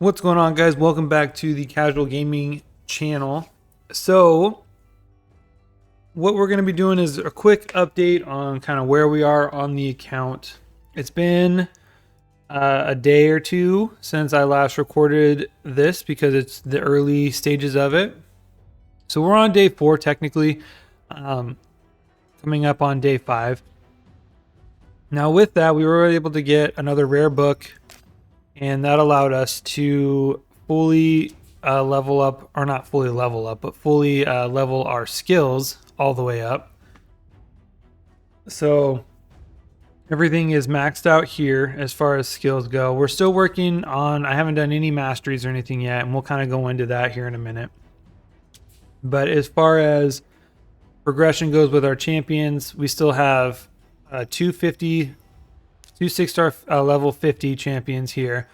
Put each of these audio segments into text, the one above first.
What's going on, guys? Welcome back to the Casual Gaming channel. So what we're going to be doing is a quick update on kind of where we are on the account. It's been a day or two since I last recorded this because it's the early stages of it. So we're on day 4 technically, coming up on day 5. Now with that, we were able to get another rare book, and that allowed us to fully level up, or not fully level up, but fully level our skills all the way up. So everything is maxed out here as far as skills go. We're still working on, I haven't done any masteries or anything yet, and we'll kind of go into that here in a minute. But as far as progression goes with our champions, we still have 2 6-star level 50 champions here.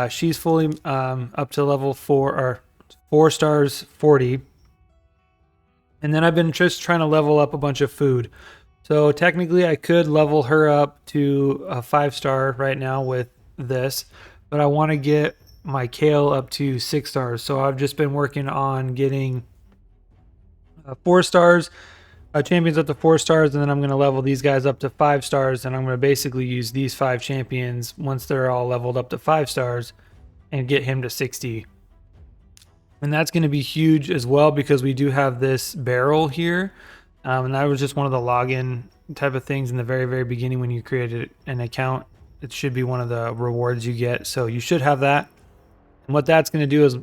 She's fully up to level 4 or 4 stars 40. And then I've been just trying to level up a bunch of food. So technically I could level her up to a 5-star right now with this, but I want to get my kale up to 6 stars. So I've just been working on getting 4 stars. Champions up to 4 stars, and then I'm going to level these guys up to 5 stars, and I'm going to basically use these 5 champions once they're all leveled up to 5 stars and get him to 60. And that's going to be huge as well because we do have this barrel here, and that was just one of the login type of things in the very beginning when you created an account. It should be one of the rewards you get, so you should have that. And what that's going to do is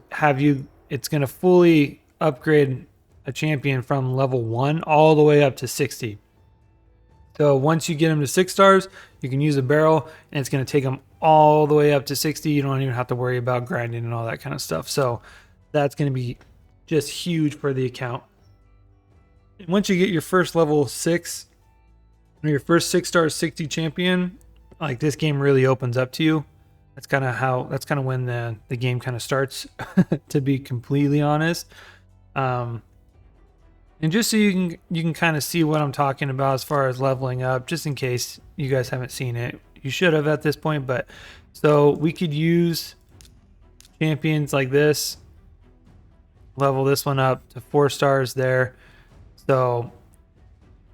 it's going to fully upgrade a champion from level 1 all the way up to 60. So once you get him to 6 stars, you can use a barrel, and it's going to take him all the way up to 60. You don't even have to worry about grinding and all that kind of stuff. So that's going to be just huge for the account. And once you get your first level 6 or your first 6-star 60 champion, like, this game really opens up to you. That's kind of when the game kind of starts, to be completely honest. And just so you can kind of see what I'm talking about as far as leveling up, just in case you guys haven't seen it. You should have at this point, but so we could use champions like this, level this one up to 4 stars there. So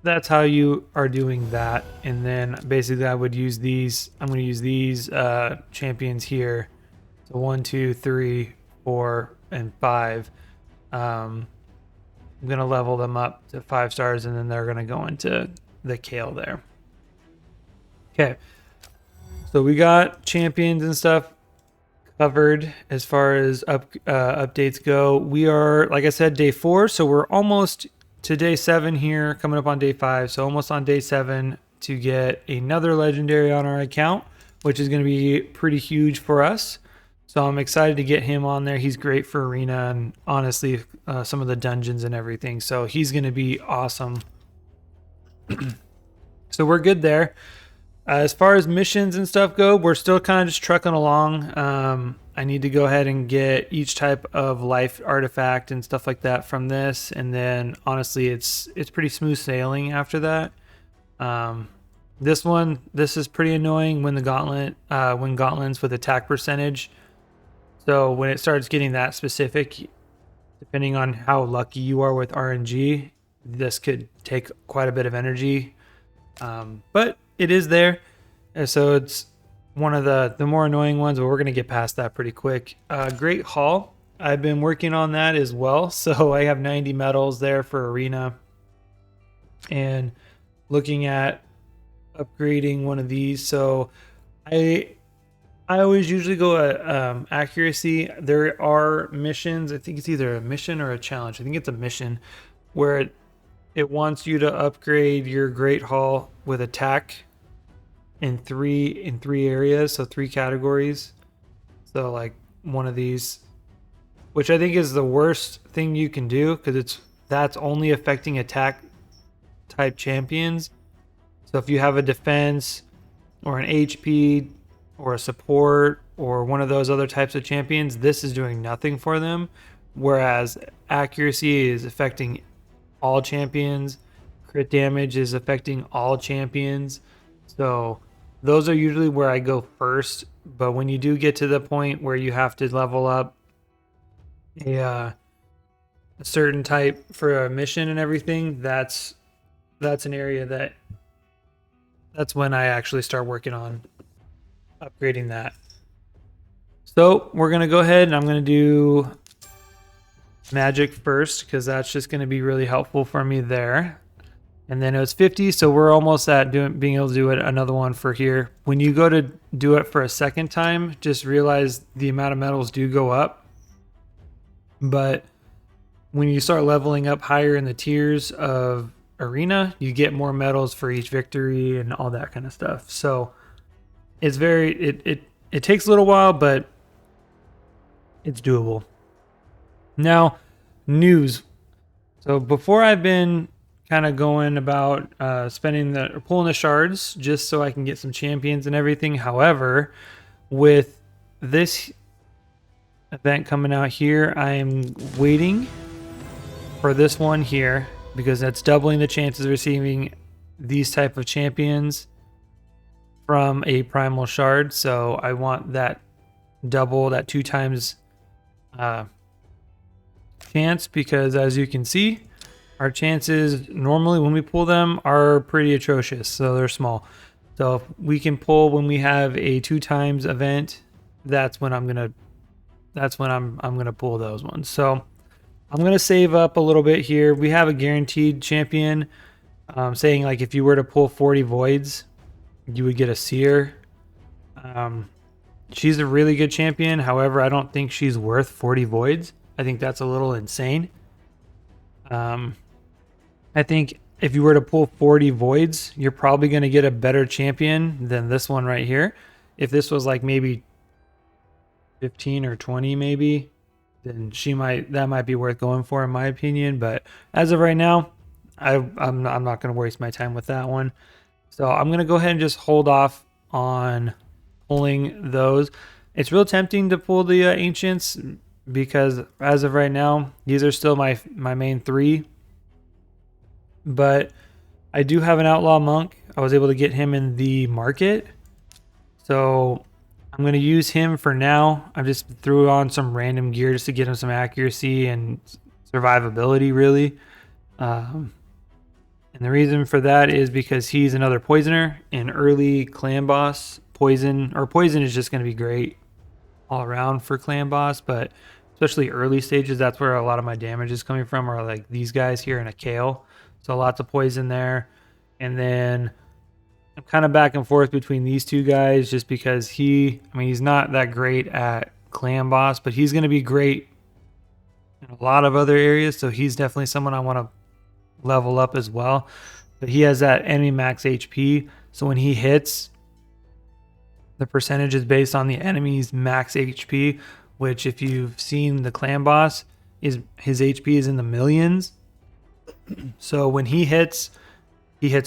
that's how you are doing that. And then basically I would use these. I'm going to use these champions here. So 1, 2, 3, 4, and 5. I'm going to level them up to 5 stars, and then they're going to go into the kale there. Okay. So we got champions and stuff covered as far as updates go. We are, like I said, day 4. So we're almost to day 7 here, coming up on day 5. So almost on day 7 to get another legendary on our account, which is going to be pretty huge for us. So I'm excited to get him on there. He's great for arena and honestly some of the dungeons and everything. So he's going to be awesome. So we're good there. As far as missions and stuff go, we're still kind of just trucking along. I need to go ahead and get each type of life artifact and stuff like that from this. And then honestly, it's pretty smooth sailing after that. This is pretty annoying when when gauntlets with attack percentage. So when it starts getting that specific, depending on how lucky you are with RNG, this could take quite a bit of energy. But it is there. And so it's one of the more annoying ones, but we're going to get past that pretty quick. Great Hall. I've been working on that as well. So I have 90 medals there for arena. And looking at upgrading one of these. So I always usually go accuracy. There are missions. I think it's either a mission or a challenge. I think it's a mission where it wants you to upgrade your Great Hall with attack in three areas, so 3 categories. So like one of these, which I think is the worst thing you can do because that's only affecting attack type champions. So if you have a defense or an HP or a support or one of those other types of champions, this is doing nothing for them. Whereas accuracy is affecting all champions, crit damage is affecting all champions. So those are usually where I go first but when you do get to the point where you have to level up a certain type for a mission and everything, that's an area that's when I actually start working on upgrading that. So we're gonna go ahead and I'm gonna do magic first because that's just gonna be really helpful for me there. And then it was 50, so we're almost at being able to do it another one for here. When you go to do it for a second time, just realize the amount of medals do go up. But when you start leveling up higher in the tiers of arena, you get more medals for each victory and all that kind of stuff. So it's it takes a little while, but it's doable. Now, news. So before I've been kind of going about pulling the shards just so I can get some champions and everything. However, with this event coming out here, I am waiting for this one here because that's doubling the chances of receiving these type of champions from a primal shard. So I want that double, that 2 times chance, because as you can see, our chances normally when we pull them are pretty atrocious, so they're small. So if we can pull when we have a 2 times event, that's when I'm gonna pull those ones. So I'm gonna save up a little bit here. We have a guaranteed champion, saying like if you were to pull 40 voids, you would get a seer. She's a really good champion. However, I don't think she's worth 40 voids. I think that's a little insane. I think if you were to pull 40 voids, you're probably going to get a better champion than this one right here. If this was like maybe 15 or 20 maybe, then that might be worth going for in my opinion. But as of right now, I'm not going to waste my time with that one. So I'm going to go ahead and just hold off on pulling those. It's real tempting to pull the ancients because as of right now, these are still my main 3. But I do have an outlaw monk. I was able to get him in the market. So I'm going to use him for now. I just threw on some random gear just to get him some accuracy and survivability, really. And the reason for that is because he's another poisoner. In early clan boss, poison is just going to be great all around for clan boss. But especially early stages, that's where a lot of my damage is coming from, are like these guys here in a kale. So lots of poison there. And then I'm kind of back and forth between these 2 guys just because he's not that great at clan boss, but he's going to be great in a lot of other areas. So he's definitely someone I want to level up as well. But he has that enemy max HP. So when he hits, the percentage is based on the enemy's max HP, which if you've seen the clan boss, his HP is in the millions. So when he hits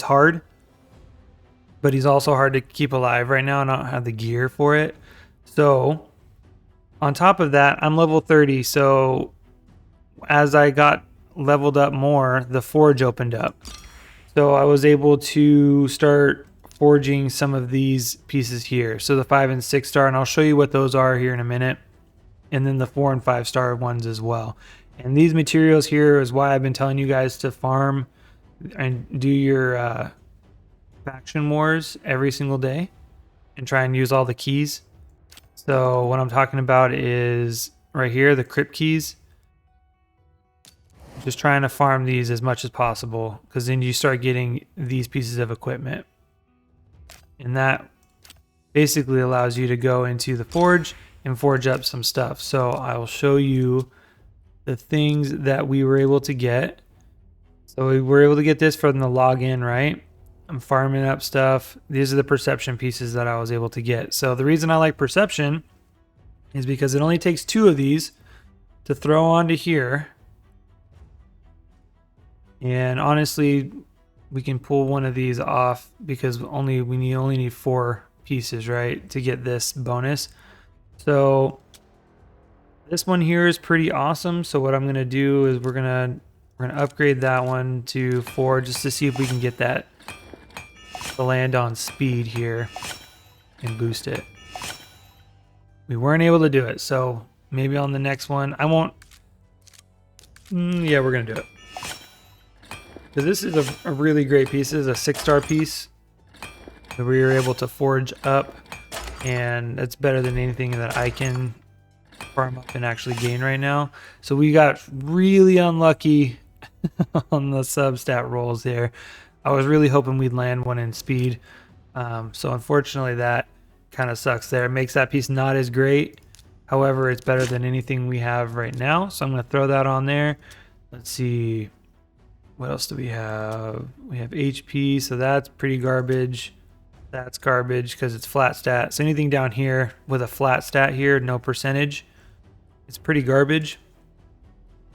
hard, but he's also hard to keep alive right now, and I don't have the gear for it. So on top of that, I'm level 30. So as I got leveled up more, the forge opened up. So I was able to start forging some of these pieces here. So the 5 and 6 star, and I'll show you what those are here in a minute. And then the 4 and 5 star ones as well. And these materials here is why I've been telling you guys to farm and do your faction wars every single day and try and use all the keys. So what I'm talking about is right here, the crypt keys. Just trying to farm these as much as possible, because then you start getting these pieces of equipment. And that basically allows you to go into the forge and forge up some stuff. So I will show you the things that we were able to get. So we were able to get this from the login, right? I'm farming up stuff. These are the perception pieces that I was able to get. So the reason I like perception is because it only takes 2 of these to throw onto here. And honestly, we can pull one of these off because we only need 4 pieces, right, to get this bonus. So this one here is pretty awesome. So what I'm gonna do is we're gonna upgrade that one to 4 just to see if we can get that to land on speed here and boost it. we weren't able to do it. So maybe on the next one, I won't. Yeah, we're going to do it. So this is a really great piece. This is a 6-star piece that we were able to forge up. And that's better than anything that I can farm up and actually gain right now. So we got really unlucky on the sub-stat rolls there. I was really hoping we'd land one in speed. So unfortunately that kind of sucks there. It makes that piece not as great. However, it's better than anything we have right now. So I'm going to throw that on there. Let's see. What else do we have? We have HP, so that's pretty garbage. That's garbage because it's flat stat. So anything down here with a flat stat here, no percentage, it's pretty garbage.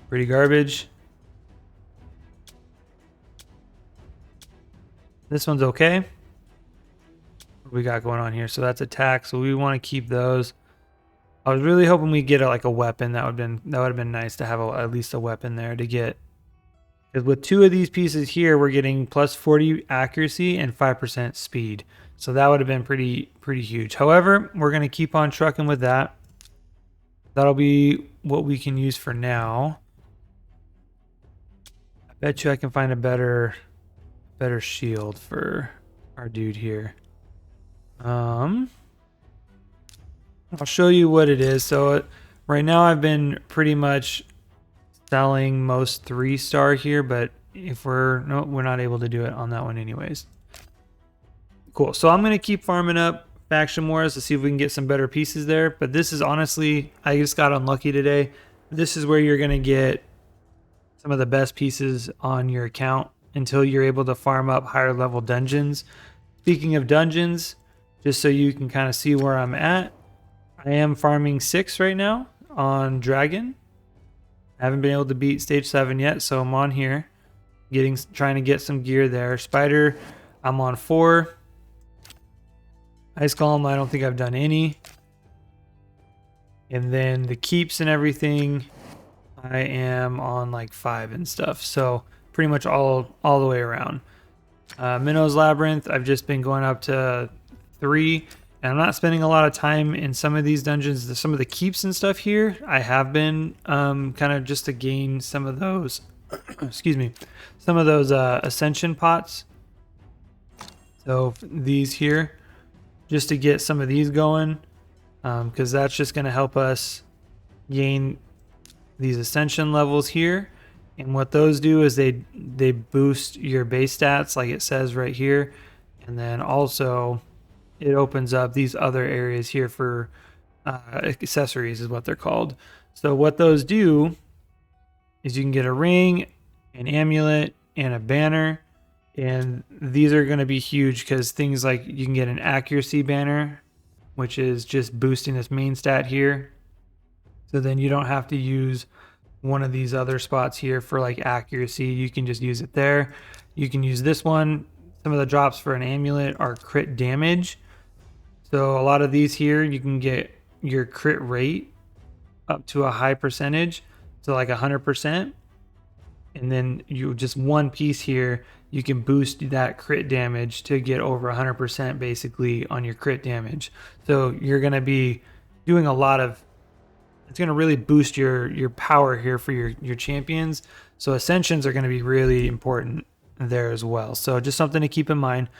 Pretty garbage. This one's okay. What we got going on here? So that's attack. So we want to keep those. I was really hoping we get like a weapon. That would have been nice to have at least a weapon there to get. Because with 2 of these pieces here, we're getting plus 40 accuracy and 5% speed. So that would have been pretty huge. However, we're going to keep on trucking with that. That'll be what we can use for now. I bet you I can find a better shield for our dude here. I'll show you what it is. So right now I've been pretty much selling most 3-star here, but if we're not able to do it on that one anyways. Cool. So I'm going to keep farming up faction wars to see if we can get some better pieces there. But this is honestly, I just got unlucky today. This is where you're going to get some of the best pieces on your account until you're able to farm up higher level dungeons. Speaking of dungeons, just so you can kind of see where I'm at, I am farming 6 right now on Dragon. I haven't been able to beat stage 7 yet, so I'm on here trying to get some gear there. Spider, I'm on 4. Ice Golem, I don't think I've done any. And then the keeps and everything, I am on like 5 and stuff. So pretty much all the way around. Minnow's Labyrinth, I've just been going up to 3. And I'm not spending a lot of time in some of these dungeons. Some of the keeps and stuff here, I have been kind of just to gain some of those, excuse me, some of those ascension pots. So these here, just to get some of these going, because that's just going to help us gain these ascension levels here. And what those do is they boost your base stats, like it says right here. And then also it opens up these other areas here for accessories is what they're called. So what those do is you can get a ring, an amulet, and a banner. And these are going to be huge because things like you can get an accuracy banner, which is just boosting this main stat here. So then you don't have to use one of these other spots here for like accuracy. You can just use it there. You can use this one. Some of the drops for an amulet are crit damage. So a lot of these here, you can get your crit rate up to a high percentage, so like 100%. And then you just one piece here, you can boost that crit damage to get over 100% basically on your crit damage. So you're going to be doing a lot of, it's going to really boost your power here for your champions. So ascensions are going to be really important there as well. So just something to keep in mind.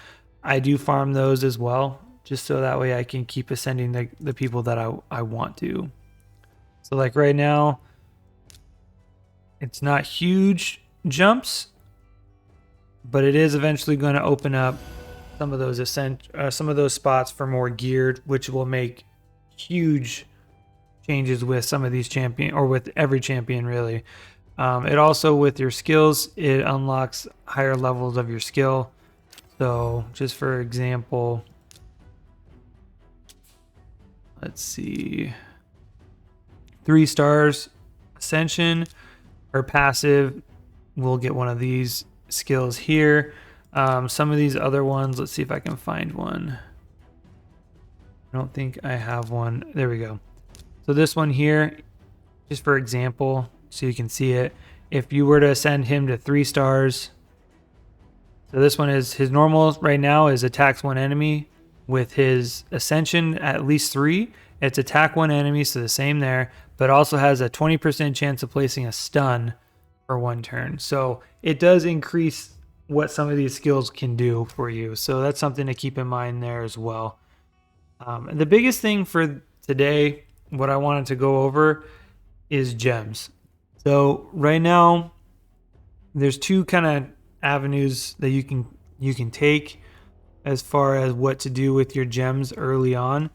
I do farm those as well, just so that way I can keep ascending the people that I want to. So like right now, it's not huge jumps, but it is eventually going to open up some of those spots for more geared, which will make huge changes with some of these champion, or with every champion really. It also, with your skills, it unlocks higher levels of your skill. So just for example, let's see, 3 stars ascension or passive, we'll get one of these skills here. Some of these other ones, let's see if I can find one. I don't think I have one. There we go. So this one here, just for example, so you can see it, if you were to ascend him to 3 stars, so this one is his normal right now is attacks one enemy, with his Ascension at least 3. It's attack 1 enemy, so the same there, but also has a 20% chance of placing a stun for 1 turn. So it does increase what some of these skills can do for you. So that's something to keep in mind there as well. And the biggest thing for today, what I wanted to go over, is gems. So right now, there's 2 kind of avenues that you can take as far as what to do with your gems early on.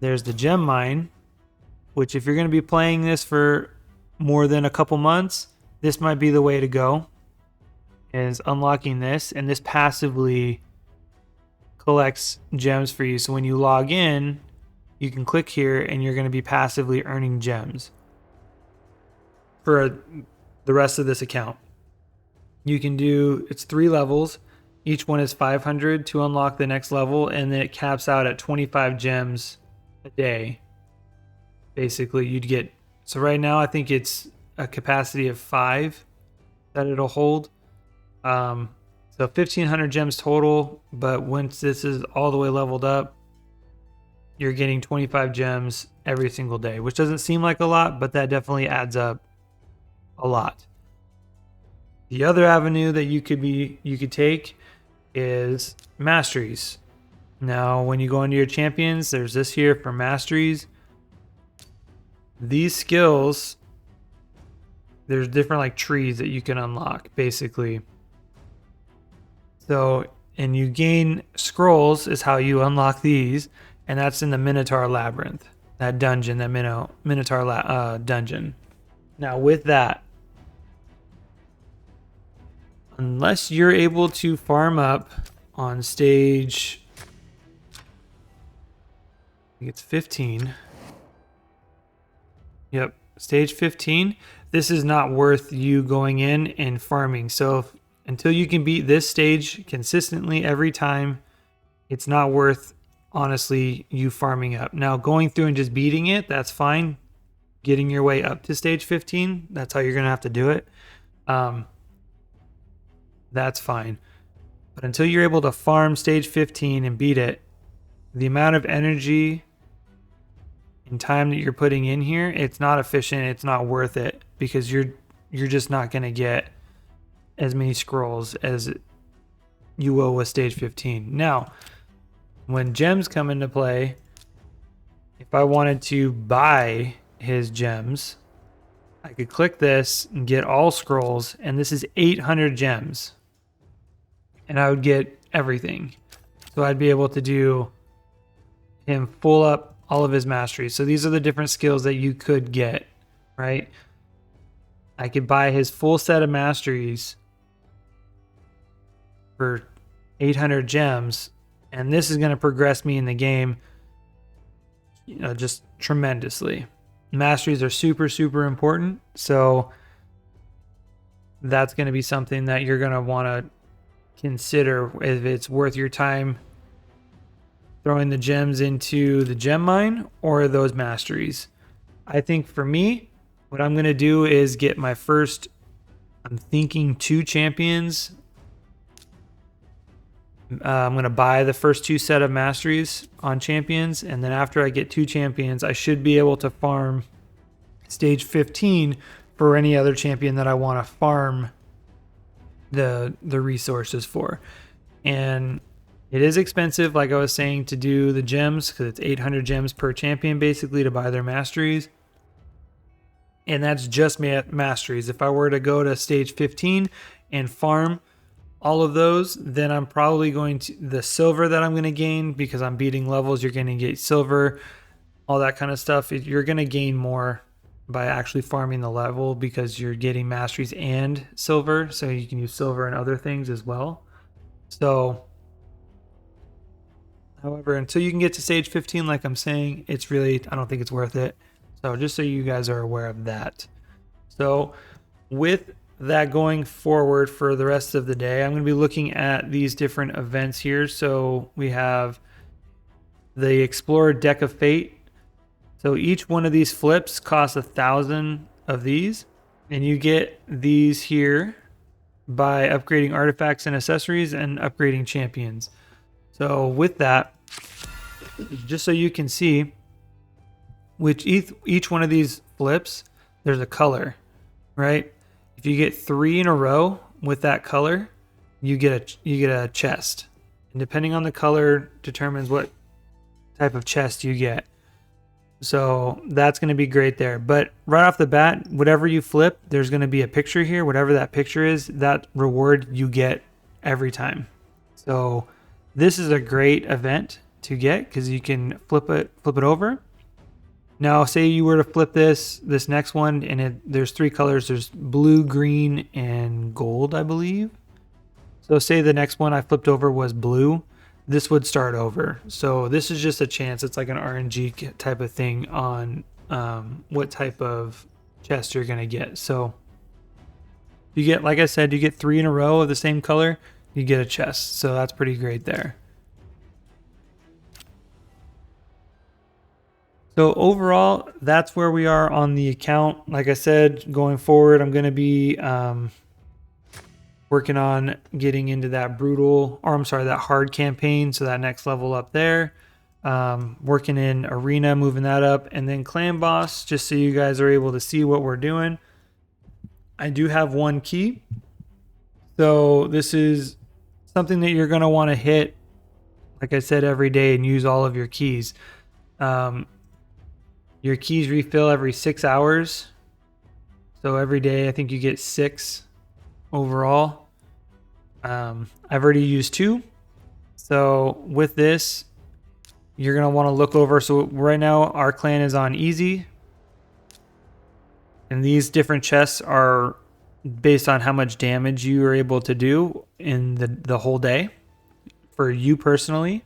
There's the gem mine, which if you're going to be playing this for more than a couple months, this might be the way to go, is unlocking this, and this passively collects gems for you. So when you log in, you can click here and you're going to be passively earning gems for the rest of this account. You can do, it's 3 levels. Each one is 500 to unlock the next level, and then it caps out at 25 gems a day. Basically, you'd get, so right now I think it's a capacity of 5 that it'll hold. So 1,500 gems total, but once this is all the way leveled up, you're getting 25 gems every single day, which doesn't seem like a lot, but that definitely adds up a lot. The other avenue that you could take is masteries. Now, when you go into your champions, there's this here for masteries. These skills, there's different like trees that you can unlock, basically. So, and you gain scrolls is how you unlock these, and that's in the Minotaur Labyrinth, that dungeon, that Minotaur dungeon. Now, with that, unless you're able to farm up on stage, I think it's 15. Yep, stage 15. This is not worth you going in and farming. So until you can beat this stage consistently every time, it's not worth, honestly, you farming up. Now, going through and just beating it, that's fine. Getting your way up to stage 15, that's how you're going to have to do it. That's fine. But until you're able to farm stage 15 and beat it, the amount of energy and time that you're putting in here, it's not efficient, it's not worth it, because you're just not going to get as many scrolls as you will with stage 15. Now, when gems come into play, if I wanted to buy his gems, I could click this and get all scrolls, and this is 800 gems. And I would get everything. So I'd be able to do him full up all of his masteries. So these are the different skills that you could get, right? I could buy his full set of masteries for 800 gems, and this is going to progress me in the game, just tremendously. Masteries are super, super important. So that's going to be something that you're going to want to consider if it's worth your time throwing the gems into the gem mine or those masteries. I think for me, what I'm going to do is get my first, I'm thinking 2 champions. I'm going to buy the first 2 set of masteries on champions, and then after I get 2 champions, I should be able to farm stage 15 for any other champion that I want to farm the resources for. And it is expensive, like I was saying, to do the gems, because it's 800 gems per champion basically to buy their masteries, and that's just masteries. If I were to go to stage 15 and farm all of those, then I'm probably going to, the silver that I'm going to gain, because I'm beating levels, you're going to get silver, all that kind of stuff. You're going to gain more by actually farming the level, because you're getting masteries and silver, so you can use silver and other things as well. So, however, until you can get to stage 15, like I'm saying, it's really, I don't think it's worth it. So just so you guys are aware of that. So with that going forward for the rest of the day, I'm going to be looking at these different events here. So we have the Explorer Deck of Fate. So each one of these flips costs 1,000 of these, and you get these here by upgrading artifacts and accessories and upgrading champions. So with that, just so you can see, which each one of these flips, there's a color, right? If you get 3 in a row with that color, you get a chest, and depending on the color determines what type of chest you get. So that's going to be great there. But right off the bat, whatever you flip, there's going to be a picture here. Whatever that picture is, that reward you get every time. So this is a great event to get because you can flip it over. Now, say you were to flip this next one, and there's 3 colors. There's blue, green, and gold, I believe. So say the next one I flipped over was blue. This would start over. So this is just a chance. It's like an RNG type of thing on what type of chest you're going to get. So you get, like I said, you get 3 in a row of the same color, you get a chest. So that's pretty great there. So overall, that's where we are on the account. Like I said, going forward, I'm going to be working on getting into that that hard campaign. So that next level up there, working in arena, moving that up, and then clan boss, just so you guys are able to see what we're doing. I do have 1 key. So this is something that you're going to want to hit, like I said, every day and use all of your keys. Your keys refill every 6 hours. So every day, I think you get 6 overall. I've already used 2. So with this, you're going to want to look over. So right now, our clan is on easy. And these different chests are based on how much damage you are able to do in the whole day for you personally.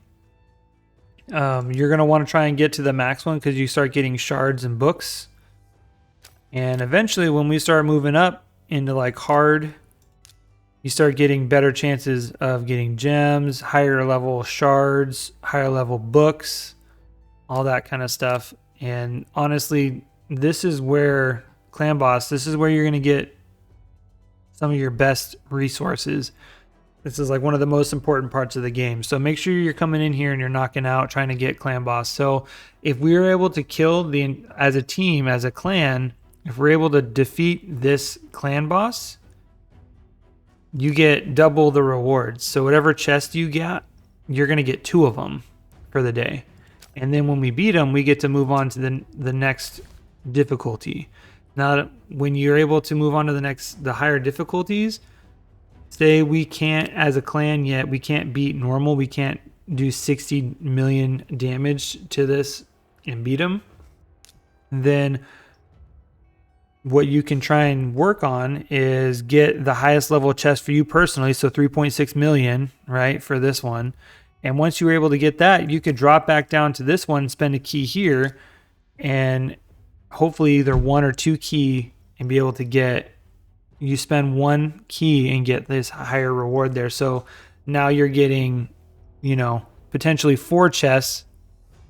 You're going to want to try and get to the max one because you start getting shards and books. And eventually when we start moving up into like hard, you start getting better chances of getting gems, higher level shards, higher level books, all that kind of stuff. And honestly, this is where clan boss, this is where you're going to get some of your best resources. This is like one of the most important parts of the game. So make sure you're coming in here and you're knocking out, trying to get clan boss. So if we were able to kill as a team, as a clan, if we're able to defeat this clan boss, you get double the rewards. So whatever chest you got, you're going to get 2 of them for the day. And then when we beat them, we get to move on to the next difficulty. Now, when you're able to move on to the higher difficulties, say we can't, as a clan yet, we can't beat normal. We can't do 60 million damage to this and beat them. Then what you can try and work on is get the highest level chest for you personally. So 3.6 million, right, for this one. And once you were able to get that, you could drop back down to this one, spend a key here, and hopefully either 1 or 2 key and be able to get, you spend 1 key and get this higher reward there. So now you're getting, potentially 4 chests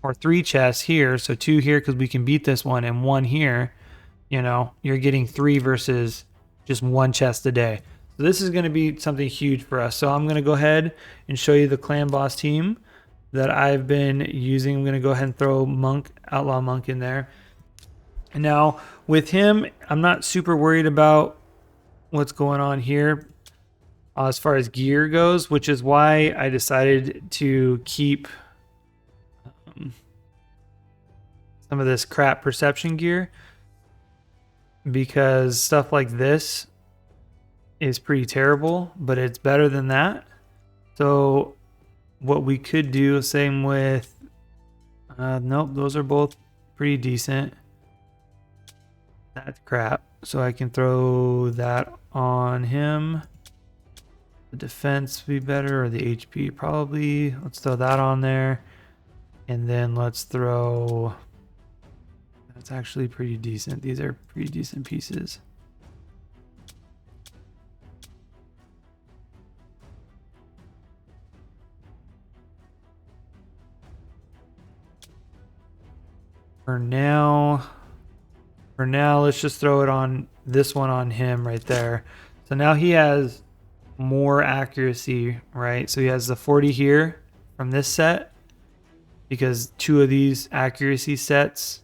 or 3 chests here. So 2 here because we can beat this one and 1 here. You're getting 3 versus just 1 chest a day. So this is going to be something huge for us. So I'm going to go ahead and show you the clan boss team that I've been using. I'm going to go ahead and throw Outlaw Monk in there. And now with him, I'm not super worried about what's going on here as far as gear goes, which is why I decided to keep some of this crap perception gear, because stuff like this is pretty terrible, but it's better than that. So what we could do, same with nope, those are both pretty decent. That's crap. So I can throw that on him. The defense would be better, or the HP probably. Let's throw that on there. And then let's throw, that's actually pretty decent. These are pretty decent pieces. For now, let's just throw it on this one on him right there. So now he has more accuracy, right? So he has the 40 here from this set. because 2 of these accuracy sets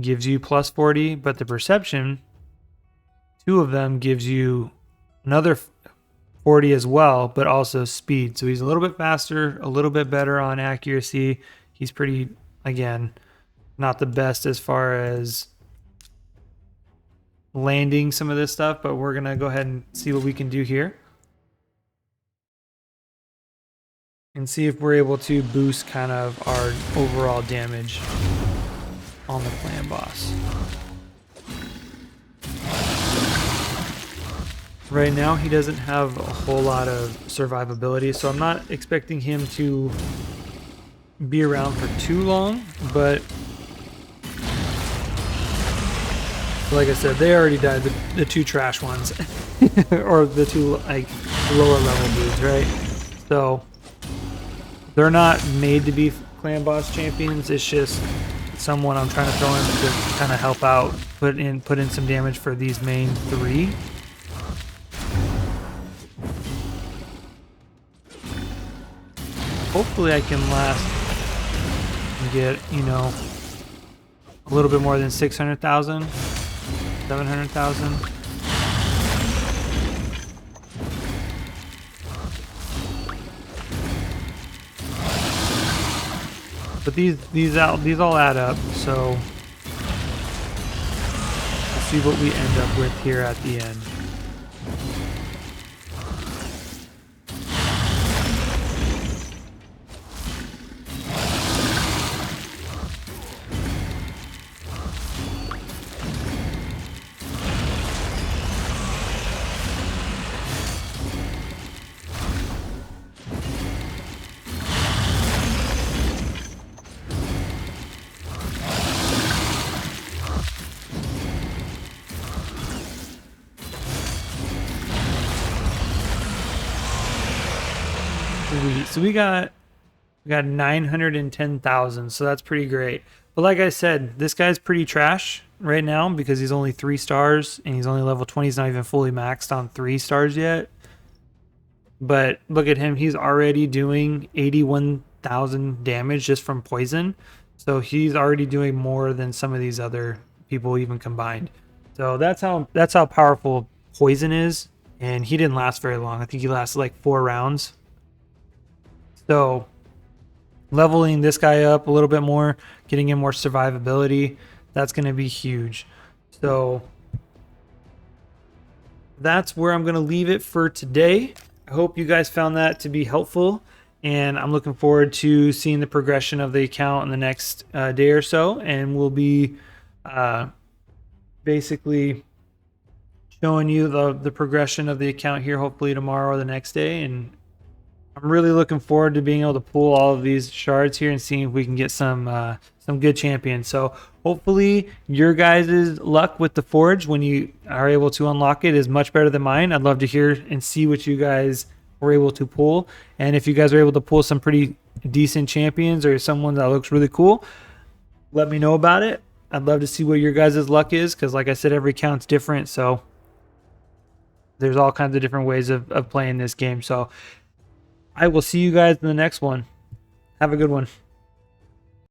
gives you plus 40, but the perception, 2 of them gives you another 40 as well, but also speed. So he's a little bit faster, a little bit better on accuracy. He's pretty, again, not the best as far as landing some of this stuff, but we're going to go ahead and see what we can do here. And see if we're able to boost kind of our overall damage on the clan boss. Right now, he doesn't have a whole lot of survivability, so I'm not expecting him to be around for too long, but like I said, they already died, the 2 trash ones, or the 2 like lower level dudes, right? So they're not made to be clan boss champions. It's just someone I'm trying to throw in to kind of help out, put in some damage for these main 3. Hopefully I can last and get, you know, a little bit more than 600,000, 700,000. But these all add up, so let's see what we end up with here at the end. Sweet. So we got 910,000, so that's pretty great. But like I said, this guy's pretty trash right now because he's only 3 stars and he's only level 20. He's not even fully maxed on 3 stars yet. But look at him, he's already doing 81,000 damage just from poison. So he's already doing more than some of these other people even combined. So that's how powerful poison is, and he didn't last very long. I think he lasted like 4 rounds. So leveling this guy up a little bit more, getting him more survivability, that's going to be huge. So that's where I'm going to leave it for today. I hope you guys found that to be helpful, and I'm looking forward to seeing the progression of the account in the next day or so, and we'll be basically showing you the progression of the account here hopefully tomorrow or the next day. And I'm really looking forward to being able to pull all of these shards here and seeing if we can get some good champions. So hopefully your guys' luck with the Forge when you are able to unlock it is much better than mine. I'd love to hear and see what you guys were able to pull. And if you guys are able to pull some pretty decent champions or someone that looks really cool, let me know about it. I'd love to see what your guys' luck is because like I said, every account's different. So there's all kinds of different ways of playing this game. So I will see you guys in the next one. Have a good one.